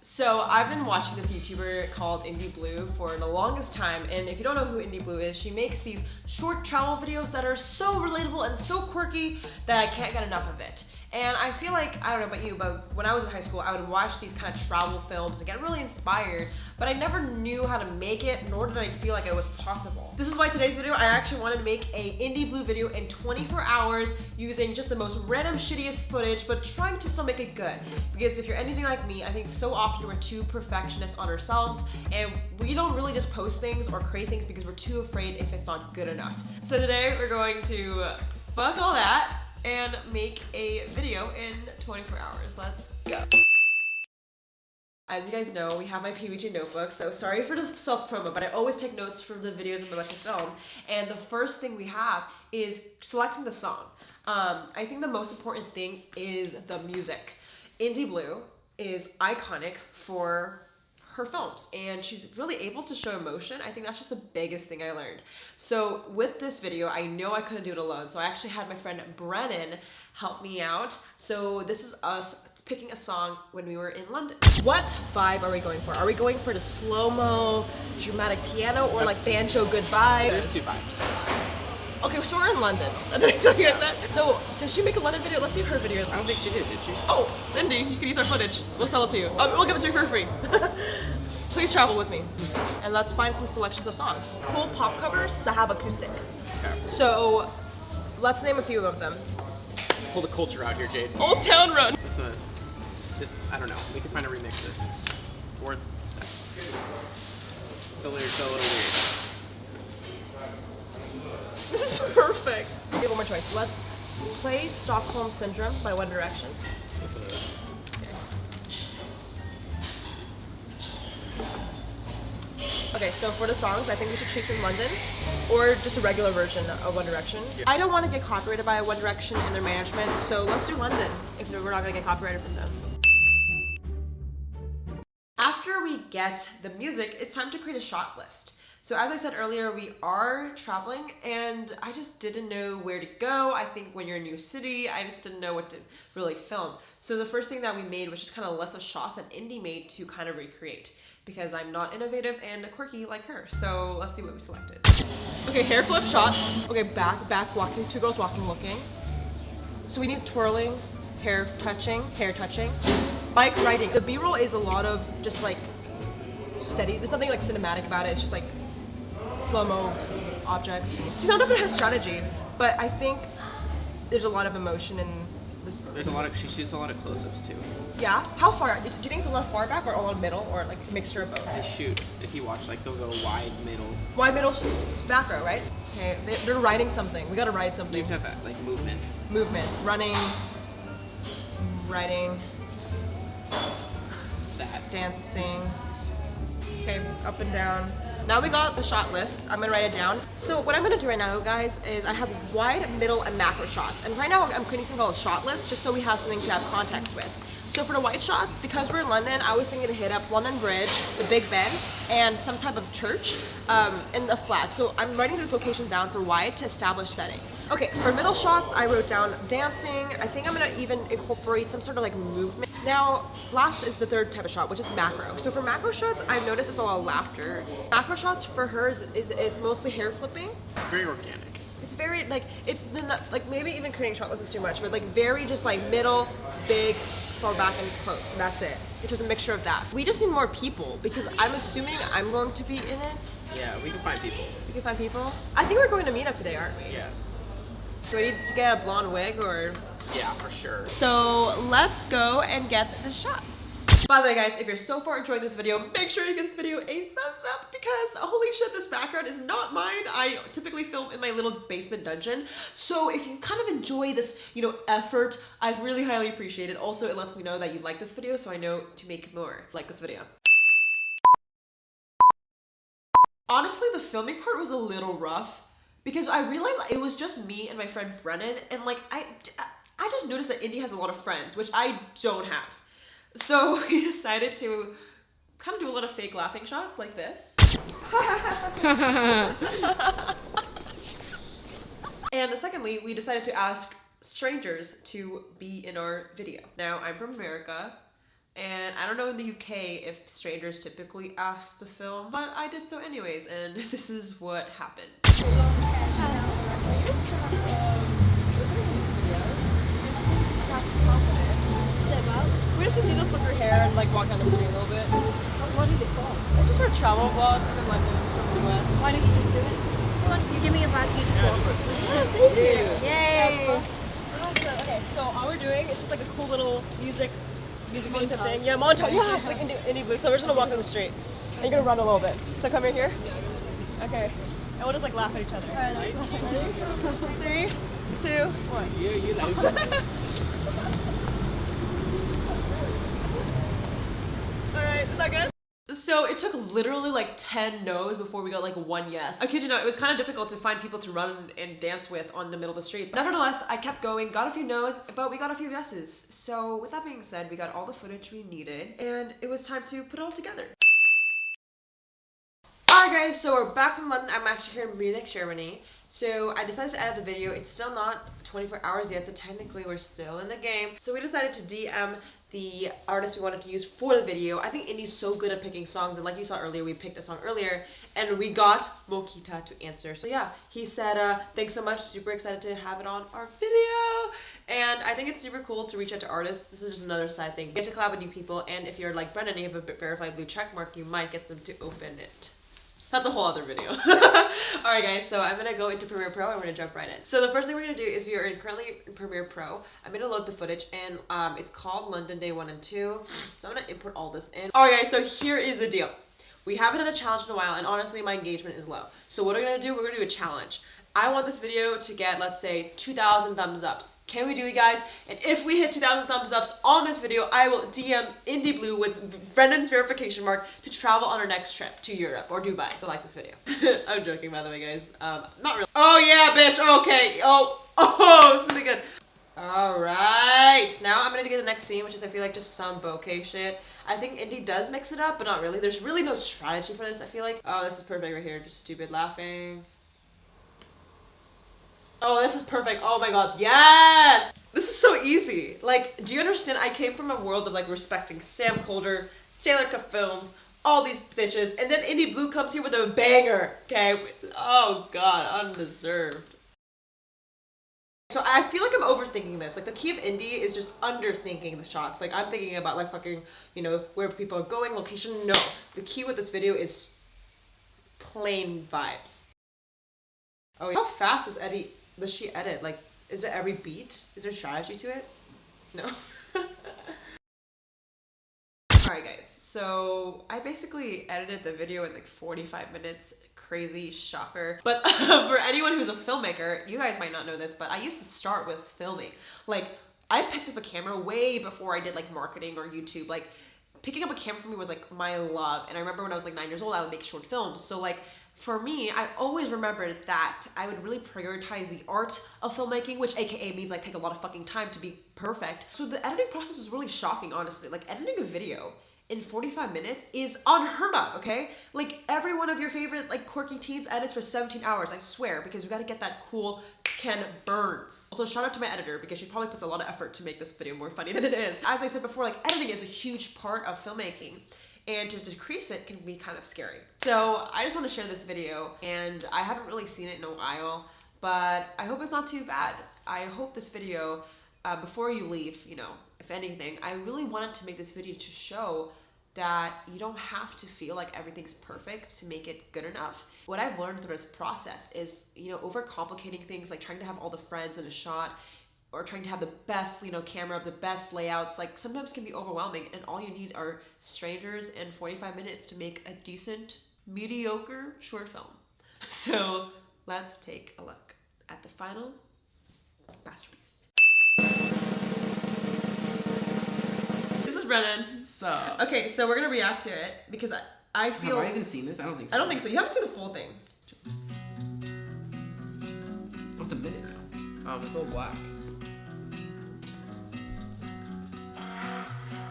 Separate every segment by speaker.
Speaker 1: So I've been watching this YouTuber called Indie Blue for the longest time, and if you don't know who Indie Blue is, she makes these short travel videos that are so relatable and so quirky that I can't get enough of it. And I feel like, I don't know about you, but when I was in high school, I would watch these kind of travel films and get really inspired, but I never knew how to make it, nor did I feel like it was possible. This is why today's video, I actually wanted to make a Indie Blue video in 24 hours using just the most random, shittiest footage, but trying to still make it good. Because if you're anything like me, I think so often we're too perfectionist on ourselves, and we don't really just post things or create things because we're too afraid if it's not good enough. So today we're going to fuck all that and make a video in 24 hours. Let's go. As you guys know, we have my PBG notebook, so sorry for this self-promo, but I always take notes for the videos I'm about to film. And the first thing we have is selecting the song. I think the most important thing is the music. Indie Blue is iconic for her films, and she's really able to show emotion. I think that's just the biggest thing I learned. So with this video, I know I couldn't do it alone, so I actually had my friend Brennan help me out. So this is us picking a song when we were in London. What vibe are we going for? Are we going for the slow-mo, dramatic piano, or like banjo good vibe?
Speaker 2: There's two vibes.
Speaker 1: Okay, so we're in London. Did I tell you guys that? So, did she make a London video? Let's see her video.
Speaker 2: I don't think she did she?
Speaker 1: Oh, Lindy, you can use our footage. We'll sell it to you. We'll give it to you for free. Please travel with me. And let's find some selections of songs. Cool pop covers that have acoustic.
Speaker 2: Okay.
Speaker 1: So, let's name a few of them.
Speaker 2: Pull the culture out here, Jade.
Speaker 1: Old Town Road.
Speaker 2: Listen to this. I don't know. We can find a remix of this. Or the lyrics are a little weird.
Speaker 1: This is perfect. We have one more choice. Let's play Stockholm Syndrome by One Direction.
Speaker 2: Listen to this.
Speaker 1: Okay, so for the songs, I think we should choose from London or just a regular version of One Direction.
Speaker 2: Yeah.
Speaker 1: I don't want to get copyrighted by One Direction and their management, so let's do London if we're not going to get copyrighted from them. After we get the music, it's time to create a shot list. So as I said earlier, we are traveling and I just didn't know where to go. I think when you're in a new city, I just didn't know what to really film. So the first thing that we made was just kind of list of shots that Indie made to kind of recreate, because I'm not innovative and quirky like her. So let's see what we selected. Okay, hair flip shot. Okay, back walking, two girls walking, looking. So we need twirling, hair touching, bike riding. The B-roll is a lot of just like steady. There's nothing like cinematic about it. It's just like slow-mo objects. See, none of it has strategy, but I think there's a lot of emotion in this.
Speaker 2: She shoots a lot of close-ups too.
Speaker 1: Yeah? How far? Do you think it's a lot far back or a lot middle or like a mixture of both?
Speaker 2: They shoot, if you watch, like they'll go wide, middle.
Speaker 1: Wide, middle, back row, right? Okay, they're riding something. We gotta ride
Speaker 2: You
Speaker 1: something.
Speaker 2: have to have that, like, movement.
Speaker 1: Movement, running, riding,
Speaker 2: That.
Speaker 1: dancing. Okay, up and down. Now we got the shot list. I'm gonna write it down. So what I'm gonna do right now, guys, is I have wide, middle, and macro shots. And right now I'm creating something called a shot list, just so we have something to have context with. So for the wide shots, because we're in London, I was thinking to hit up London Bridge, the Big Ben, and some type of church, and the flag. So I'm writing this location down for wide to establish setting. Okay, for middle shots, I wrote down dancing. I think I'm gonna even incorporate some sort of like movement. Now, last is the third type of shot, which is macro. So for macro shots, I've noticed it's a lot of laughter. Macro shots for her is it's mostly hair flipping.
Speaker 2: It's very organic.
Speaker 1: It's very like like maybe even creating shot lists is too much, but like very just like middle, big, far back and close. And that's it. It's just a mixture of that. We just need more people because I'm assuming I'm going to be in it.
Speaker 2: Yeah, we can find people.
Speaker 1: We can find people. I think we're going to meet up today, aren't we?
Speaker 2: Yeah.
Speaker 1: Do we need to get a blonde wig or?
Speaker 2: Yeah, for sure.
Speaker 1: So let's go and get the shots. By the way, guys, if you're so far enjoying this video, make sure you give this video a thumbs up because holy shit, this background is not mine. I typically film in my little basement dungeon. So if you kind of enjoy this, effort, I really highly appreciate it. Also, it lets me know that you like this video, so I know to make more like this video. Honestly, the filming part was a little rough because I realized it was just me and my friend Brennan, and like I just noticed that Indie has a lot of friends, which I don't have. So we decided to kind of do a lot of fake laughing shots like this. And secondly, we decided to ask strangers to be in our video. Now, I'm from America. And I don't know in the UK if strangers typically ask to film, but I did so anyways, and this is what happened. We just need to flip her hair and like walk down the street a little bit.
Speaker 3: What is it for?
Speaker 1: It's just for a travel vlog in London from the US.
Speaker 3: Why don't you just do it? Come on, you give me a bag, you just walk.
Speaker 1: Thank you.
Speaker 3: Yay!
Speaker 1: Okay, so all we're doing is just like a cool little music video type thing. Yeah, montage. Yeah, like indie blue. So we're just gonna walk down the street. And you're gonna run a little bit. So come in here. Okay. And we'll just like laugh at each other. Ready? 3, 2, 1.
Speaker 2: You like
Speaker 1: Alright, is that good? So it took literally like 10 no's before we got like 1 yes. I kid you not, it was kind of difficult to find people to run and dance with on the middle of the street. But nevertheless, I kept going, got a few no's, but we got a few yeses. So with that being said, we got all the footage we needed and it was time to put it all together. Alright guys, so we're back from London. I'm actually here in Munich, Germany. So I decided to edit the video. It's still not 24 hours yet, so technically we're still in the game. So we decided to DM the artist we wanted to use for the video. I think Indy's so good at picking songs, and like you saw earlier, we picked a song earlier, and we got Mokita to answer. So yeah, he said, thanks so much, super excited to have it on our video. And I think it's super cool to reach out to artists. This is just another side thing. Get to collab with new people, and if you're like Brennan and you have a verified blue check mark, you might get them to open it. That's a whole other video. Alright guys, so I'm gonna go into Premiere Pro and we're gonna jump right in. So the first thing we're gonna do is we are currently in Premiere Pro. I'm gonna load the footage and it's called London Day 1 and 2. So I'm gonna import all this in. Alright guys, so here is the deal. We haven't done a challenge in a while and honestly my engagement is low. So what we're gonna do, we're gonna do a challenge. I want this video to get, let's say, 2,000 thumbs ups. Can we do it, guys? And if we hit 2,000 thumbs ups on this video, I will DM Indie Blue with Brendan's verification mark to travel on our next trip to Europe or Dubai. I like this video. I'm joking, by the way, guys. Not really. Oh yeah, bitch. Okay. Oh, this is good. All right. Now I'm gonna get the next scene, which is I feel like just some bokeh shit. I think Indie does mix it up, but not really. There's really no strategy for this. I feel like. Oh, this is perfect right here. Just stupid laughing. Oh, this is perfect. Oh my god, yes! This is so easy. Like, do you understand? I came from a world of like respecting Sam Colder, Taylor Cuff Films, all these bitches, and then Indie Blue comes here with a banger, okay? Oh god, undeserved. So I feel like I'm overthinking this. Like the key of Indie is just underthinking the shots. Like I'm thinking about like fucking, you know, where people are going, location. No, the key with this video is plain vibes. Oh, how fast does she edit? Like, is it every beat? Is there strategy to it? No. Alright guys, so I basically edited the video in like 45 minutes. Crazy shocker. But for anyone who's a filmmaker, you guys might not know this, but I used to start with filming. Like, I picked up a camera way before I did like marketing or YouTube. Like, picking up a camera for me was like my love. And I remember when I was like 9 years old, I would make short films. So like, for me, I always remembered that I would really prioritize the art of filmmaking, which AKA means like take a lot of fucking time to be perfect. So the editing process was really shocking, honestly. Like editing a video in 45 minutes is unheard of, okay? Like every one of your favorite like quirky teens edits for 17 hours, I swear, because we gotta get that cool Ken Burns. Also shout out to my editor because she probably puts a lot of effort to make this video more funny than it is. As I said before, like editing is a huge part of filmmaking. And to decrease it can be kind of scary. So I just want to share this video and I haven't really seen it in a while, but I hope it's not too bad. I hope this video, before you leave, you know, if anything, I really wanted to make this video to show that you don't have to feel like everything's perfect to make it good enough. What I've learned through this process is, you know, overcomplicating things, like trying to have all the friends in a shot, or trying to have the best, you know, camera, the best layouts, like sometimes can be overwhelming and all you need are strangers and 45 minutes to make a decent, mediocre short film. So let's take a look at the final masterpiece. This is Brennan.
Speaker 2: So.
Speaker 1: Okay, so we're gonna react to it because I feel.
Speaker 2: Have I even seen this? I don't think so.
Speaker 1: I don't think so. You haven't seen the full thing.
Speaker 2: What's a minute now? It's all black.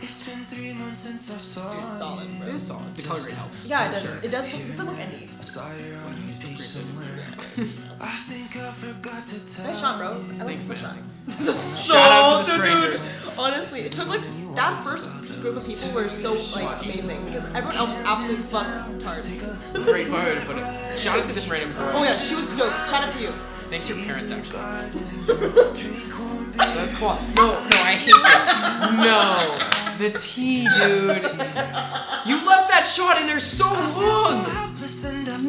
Speaker 4: It's been 3 months since I saw
Speaker 1: Dude, solid, bro.
Speaker 2: It is solid. The color grade helps.
Speaker 1: Yeah, it does. It does. It doesn't look indie.
Speaker 4: I saw you on a beach somewhere. I think I forgot to tell
Speaker 1: Nice shot, bro. I like
Speaker 2: Thanks,
Speaker 1: this
Speaker 2: man.
Speaker 1: shot. This is so
Speaker 2: Shout out to the
Speaker 1: dude.
Speaker 2: strangers.
Speaker 1: Honestly, it took like that first group of people were so like amazing because everyone else was absolute fucktards.
Speaker 2: Great way to put it. Shout out to this random girl.
Speaker 1: Oh yeah, she was dope. Shout out to you.
Speaker 2: Thanks to your parents, actually. Come on. No, I hate this. No. The tea, dude. You left that shot in there so long.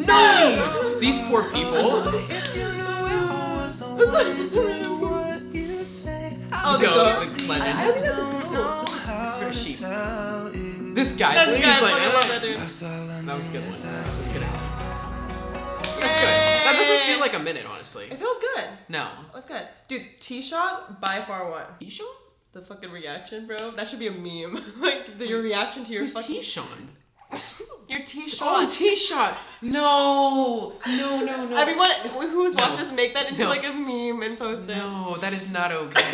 Speaker 2: No. These poor people.
Speaker 1: Oh, the
Speaker 2: Go,
Speaker 1: goat.
Speaker 2: the
Speaker 1: I
Speaker 2: legend.
Speaker 1: think that's a goat.
Speaker 2: It's very sheep. This guy,
Speaker 1: That's
Speaker 2: he's
Speaker 1: good.
Speaker 2: like,
Speaker 1: I love that dude.
Speaker 2: that was a good one. That was a good one.
Speaker 1: Yay.
Speaker 2: That's good. That doesn't feel like a minute, honestly.
Speaker 1: It feels good.
Speaker 2: No.
Speaker 1: It was good. Dude, T-Shot by far won.
Speaker 2: T-Sean?
Speaker 1: The fucking reaction, bro. That should be a meme. Like, your reaction to your
Speaker 2: Who's
Speaker 1: fucking...
Speaker 2: T-Sean?
Speaker 1: Your
Speaker 2: Oh,
Speaker 1: T-Shot.
Speaker 2: T-Shot. No.
Speaker 1: Everyone who's watched
Speaker 2: No.
Speaker 1: this make that into
Speaker 2: No.
Speaker 1: like a meme and post it.
Speaker 2: No, that is not okay.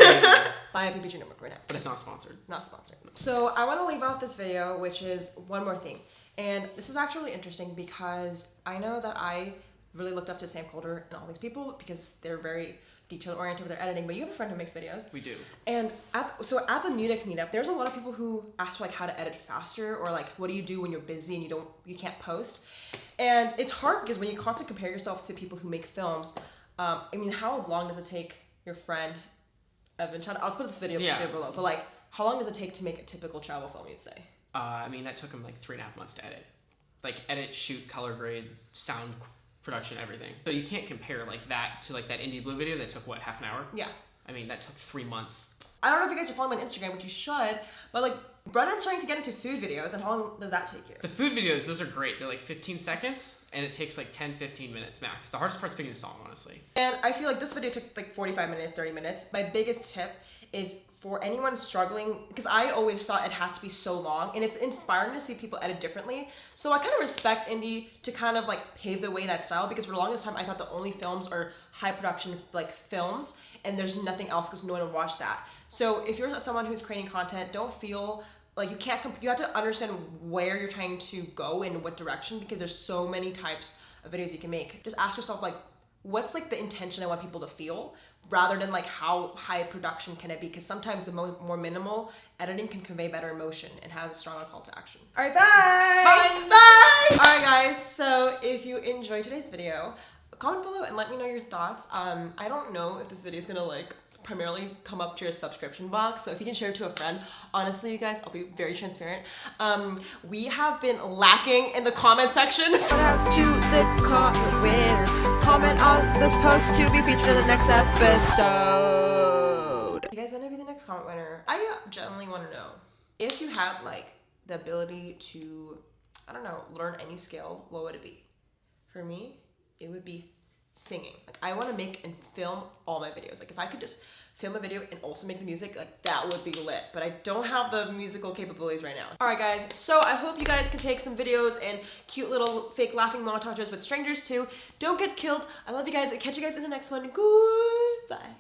Speaker 1: Buy a PPG Network right now.
Speaker 2: But it's not sponsored.
Speaker 1: Not sponsored. So I want to leave off this video, which is one more thing. And this is actually really interesting because I know that I really looked up to Sam Colder and all these people because they're very detail oriented with their editing, but you have a friend who makes videos.
Speaker 2: We do.
Speaker 1: And at the Mudic meetup, there's a lot of people who ask for like how to edit faster or like what do you do when you're busy and you can't post. And it's hard because when you constantly compare yourself to people who make films, I mean, how long does it take your friend Evan? I'll put the video below. But like, how long does it take to make a typical travel film? You'd say.
Speaker 2: I mean, that took him like 3.5 months to edit. Like edit, shoot, color grade, sound production, everything. So you can't compare like that to like that Indie Blue video that took what, half an hour?
Speaker 1: Yeah.
Speaker 2: I mean, that took 3 months.
Speaker 1: I don't know if you guys are following me on Instagram, which you should, but like Brennan's starting to get into food videos, and how long does that take you?
Speaker 2: The food videos, those are great. They're like 15 seconds, and it takes like 10-15 minutes max. The hardest part's picking the song, honestly.
Speaker 1: And I feel like this video took like 45 minutes, 30 minutes. My biggest tip is for anyone struggling, because I always thought it had to be so long, and it's inspiring to see people edit differently. So I kind of respect Indie to kind of like pave the way that style, because for the longest time I thought the only films are high production like films, and there's nothing else because no one would watch that. So if you're someone who's creating content, don't feel like you can't, you have to understand where you're trying to go and what direction, because there's so many types of videos you can make. Just ask yourself like, what's like the intention I want people to feel, rather than like how high production can it be, because sometimes the more minimal editing can convey better emotion and has a stronger call to action. All right, bye! Bye! All right, guys, so if you enjoyed today's video, comment below and let me know your thoughts. I don't know if this video is gonna like primarily come up to your subscription box, so if you can share it to a friend, honestly you guys, I'll be very transparent. We have been lacking in the comment section.
Speaker 5: Shout out to the comment winner. Comment on this post to be featured in the next episode.
Speaker 1: You guys want to be the next comment winner? I genuinely want to know, if you had like the ability to, I don't know, learn any skill, what would it be? For me, it would be singing. Like, I want to make and film all my videos. Like, if I could just film a video and also make the music, like that would be lit, but I don't have the musical capabilities right now. All right, guys, so I hope you guys can take some videos and cute little fake laughing montages with strangers too. Don't get killed. I love you guys. I'll catch you guys in the next one. Goodbye.